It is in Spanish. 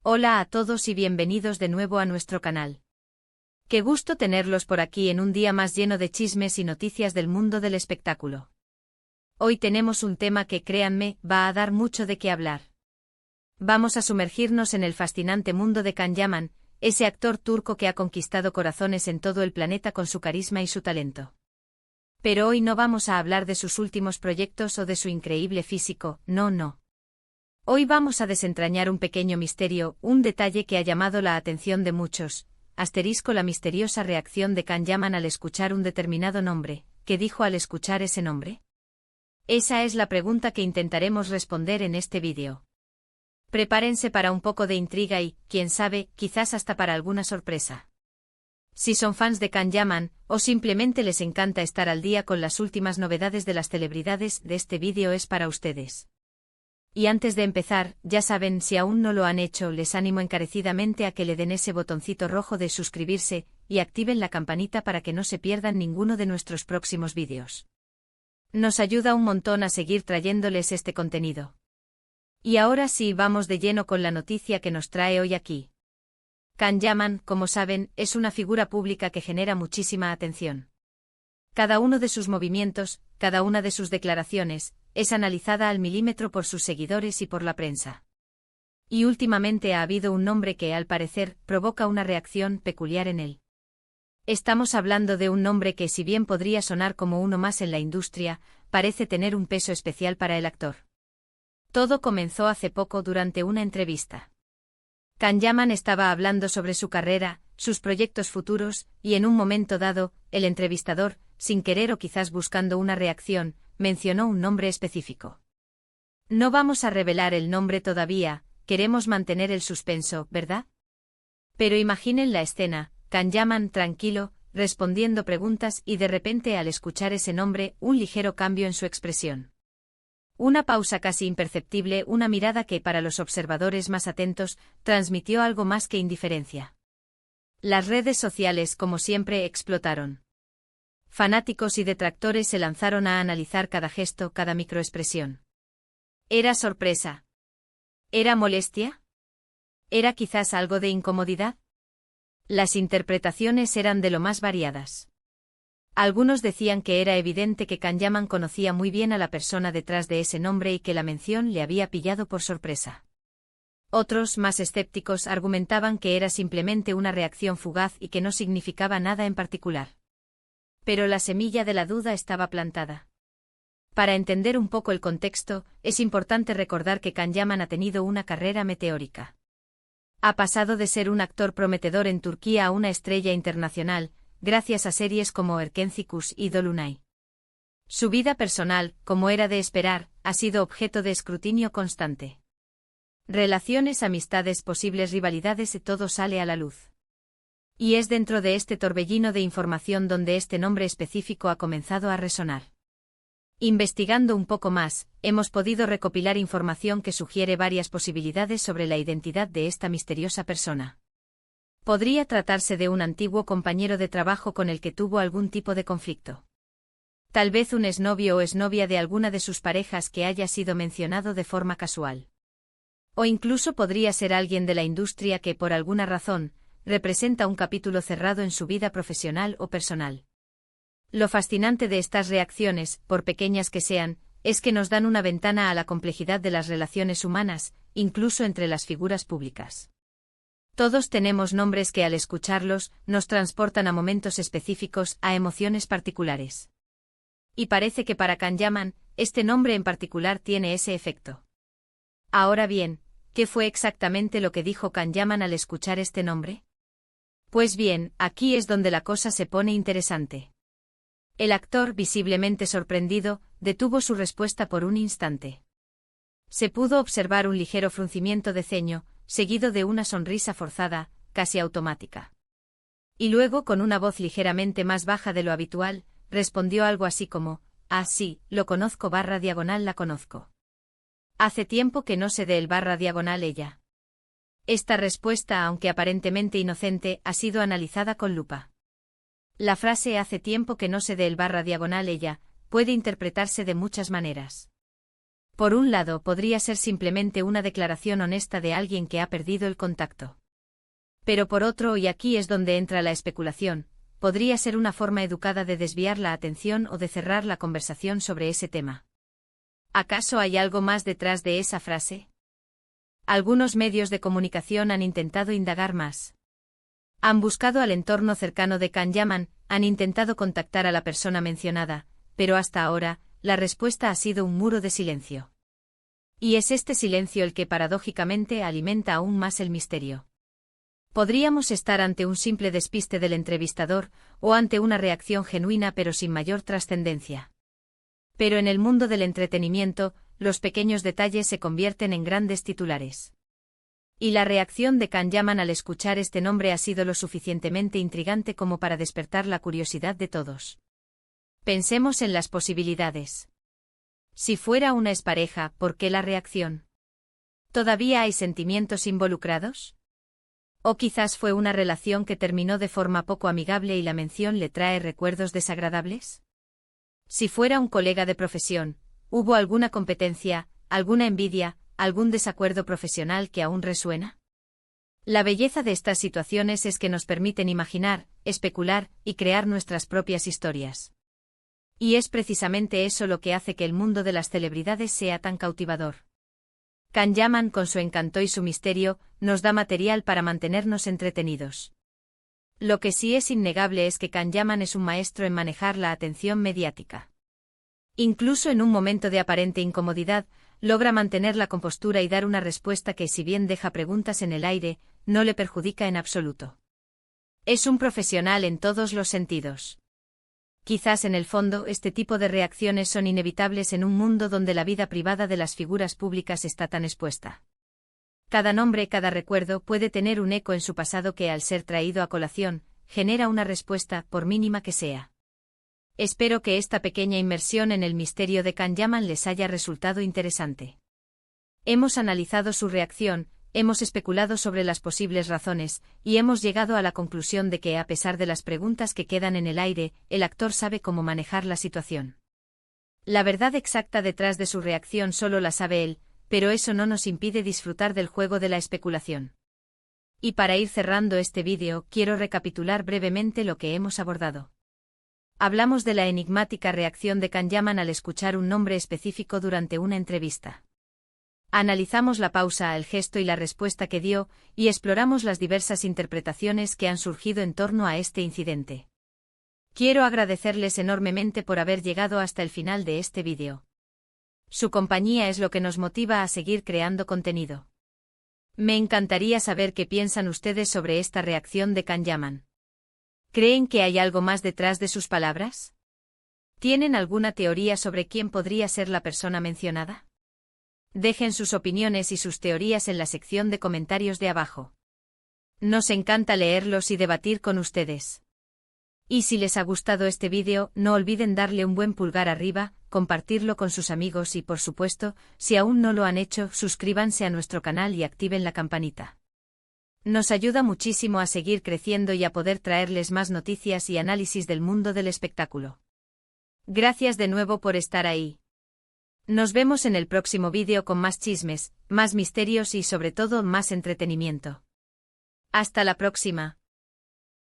Hola a todos y bienvenidos de nuevo a nuestro canal. Qué gusto tenerlos por aquí en un día más lleno de chismes y noticias del mundo del espectáculo. Hoy tenemos un tema que, créanme, va a dar mucho de qué hablar. Vamos a sumergirnos en el fascinante mundo de Can Yaman, ese actor turco que ha conquistado corazones en todo el planeta con su carisma y su talento. Pero hoy no vamos a hablar de sus últimos proyectos o de su increíble físico, no. Hoy vamos a desentrañar un pequeño misterio, un detalle que ha llamado la atención de muchos, la misteriosa reacción de Can Yaman al escuchar un determinado nombre. ¿Qué dijo al escuchar ese nombre? Esa es la pregunta que intentaremos responder en este vídeo. Prepárense para un poco de intriga y, quién sabe, quizás hasta para alguna sorpresa. Si son fans de Can Yaman, o simplemente les encanta estar al día con las últimas novedades de las celebridades, de este vídeo es para ustedes. Y antes de empezar, ya saben, si aún no lo han hecho, les animo encarecidamente a que le den ese botoncito rojo de suscribirse, y activen la campanita para que no se pierdan ninguno de nuestros próximos vídeos. Nos ayuda un montón a seguir trayéndoles este contenido. Y ahora sí, vamos de lleno con la noticia que nos trae hoy aquí. Can Yaman, como saben, es una figura pública que genera muchísima atención. Cada uno de sus movimientos, cada una de sus declaraciones, es analizada al milímetro por sus seguidores y por la prensa. Y últimamente ha habido un nombre que, al parecer, provoca una reacción peculiar en él. Estamos hablando de un nombre que, si bien podría sonar como uno más en la industria, parece tener un peso especial para el actor. Todo comenzó hace poco durante una entrevista. Can Yaman estaba hablando sobre su carrera, sus proyectos futuros, y en un momento dado, el entrevistador, sin querer o quizás buscando una reacción, mencionó un nombre específico. No vamos a revelar el nombre todavía, queremos mantener el suspenso, ¿verdad? Pero imaginen la escena, Can Yaman tranquilo, respondiendo preguntas y de repente al escuchar ese nombre, un ligero cambio en su expresión. Una pausa casi imperceptible, una mirada que para los observadores más atentos, transmitió algo más que indiferencia. Las redes sociales, como siempre, explotaron. Fanáticos y detractores se lanzaron a analizar cada gesto, cada microexpresión. ¿Era sorpresa? ¿Era molestia? ¿Era quizás algo de incomodidad? Las interpretaciones eran de lo más variadas. Algunos decían que era evidente que Can Yaman conocía muy bien a la persona detrás de ese nombre y que la mención le había pillado por sorpresa. Otros, más escépticos, argumentaban que era simplemente una reacción fugaz y que no significaba nada en particular. Pero la semilla de la duda estaba plantada. Para entender un poco el contexto, es importante recordar que Can Yaman ha tenido una carrera meteórica. Ha pasado de ser un actor prometedor en Turquía a una estrella internacional, gracias a series como Erkenci y Dolunay. Su vida personal, como era de esperar, ha sido objeto de escrutinio constante. Relaciones, amistades, posibles rivalidades, todo sale a la luz. Y es dentro de este torbellino de información donde este nombre específico ha comenzado a resonar. Investigando un poco más, hemos podido recopilar información que sugiere varias posibilidades sobre la identidad de esta misteriosa persona. Podría tratarse de un antiguo compañero de trabajo con el que tuvo algún tipo de conflicto. Tal vez un exnovio o exnovia de alguna de sus parejas que haya sido mencionado de forma casual. O incluso podría ser alguien de la industria que, por alguna razón, representa un capítulo cerrado en su vida profesional o personal. Lo fascinante de estas reacciones, por pequeñas que sean, es que nos dan una ventana a la complejidad de las relaciones humanas, incluso entre las figuras públicas. Todos tenemos nombres que al escucharlos, nos transportan a momentos específicos, a emociones particulares. Y parece que para Can Yaman, este nombre en particular tiene ese efecto. Ahora bien, ¿qué fue exactamente lo que dijo Can Yaman al escuchar este nombre? Pues bien, aquí es donde la cosa se pone interesante. El actor, visiblemente sorprendido, detuvo su respuesta por un instante. Se pudo observar un ligero fruncimiento de ceño, seguido de una sonrisa forzada, casi automática. Y luego, con una voz ligeramente más baja de lo habitual, respondió algo así como: «Ah, sí, lo conozco /la conozco. Hace tiempo que no sé de él /ella». Esta respuesta, aunque aparentemente inocente, ha sido analizada con lupa. La frase «hace tiempo que no sé de él /ella» puede interpretarse de muchas maneras. Por un lado, podría ser simplemente una declaración honesta de alguien que ha perdido el contacto. Pero por otro, y aquí es donde entra la especulación, podría ser una forma educada de desviar la atención o de cerrar la conversación sobre ese tema. ¿Acaso hay algo más detrás de esa frase? Algunos medios de comunicación han intentado indagar más. Han buscado al entorno cercano de Can Yaman, han intentado contactar a la persona mencionada, pero hasta ahora, la respuesta ha sido un muro de silencio. Y es este silencio el que paradójicamente alimenta aún más el misterio. Podríamos estar ante un simple despiste del entrevistador, o ante una reacción genuina pero sin mayor trascendencia. Pero en el mundo del entretenimiento, los pequeños detalles se convierten en grandes titulares. Y la reacción de Can Yaman al escuchar este nombre ha sido lo suficientemente intrigante como para despertar la curiosidad de todos. Pensemos en las posibilidades. Si fuera una expareja, ¿por qué la reacción? ¿Todavía hay sentimientos involucrados? O quizás fue una relación que terminó de forma poco amigable y la mención le trae recuerdos desagradables. Si fuera un colega de profesión, ¿hubo alguna competencia, alguna envidia, algún desacuerdo profesional que aún resuena? La belleza de estas situaciones es que nos permiten imaginar, especular y crear nuestras propias historias. Y es precisamente eso lo que hace que el mundo de las celebridades sea tan cautivador. Can Yaman, con su encanto y su misterio, nos da material para mantenernos entretenidos. Lo que sí es innegable es que Can Yaman es un maestro en manejar la atención mediática. Incluso en un momento de aparente incomodidad, logra mantener la compostura y dar una respuesta que, si bien deja preguntas en el aire, no le perjudica en absoluto. Es un profesional en todos los sentidos. Quizás en el fondo este tipo de reacciones son inevitables en un mundo donde la vida privada de las figuras públicas está tan expuesta. Cada nombre, cada recuerdo puede tener un eco en su pasado que, al ser traído a colación, genera una respuesta, por mínima que sea. Espero que esta pequeña inmersión en el misterio de Can Yaman les haya resultado interesante. Hemos analizado su reacción, hemos especulado sobre las posibles razones, y hemos llegado a la conclusión de que, a pesar de las preguntas que quedan en el aire, el actor sabe cómo manejar la situación. La verdad exacta detrás de su reacción solo la sabe él, pero eso no nos impide disfrutar del juego de la especulación. Y para ir cerrando este vídeo, quiero recapitular brevemente lo que hemos abordado. Hablamos de la enigmática reacción de Can Yaman al escuchar un nombre específico durante una entrevista. Analizamos la pausa, el gesto y la respuesta que dio, y exploramos las diversas interpretaciones que han surgido en torno a este incidente. Quiero agradecerles enormemente por haber llegado hasta el final de este vídeo. Su compañía es lo que nos motiva a seguir creando contenido. Me encantaría saber qué piensan ustedes sobre esta reacción de Can Yaman. ¿Creen que hay algo más detrás de sus palabras? ¿Tienen alguna teoría sobre quién podría ser la persona mencionada? Dejen sus opiniones y sus teorías en la sección de comentarios de abajo. Nos encanta leerlos y debatir con ustedes. Y si les ha gustado este vídeo, no olviden darle un buen pulgar arriba, compartirlo con sus amigos y, por supuesto, si aún no lo han hecho, suscríbanse a nuestro canal y activen la campanita. Nos ayuda muchísimo a seguir creciendo y a poder traerles más noticias y análisis del mundo del espectáculo. Gracias de nuevo por estar ahí. Nos vemos en el próximo vídeo con más chismes, más misterios y sobre todo más entretenimiento. Hasta la próxima.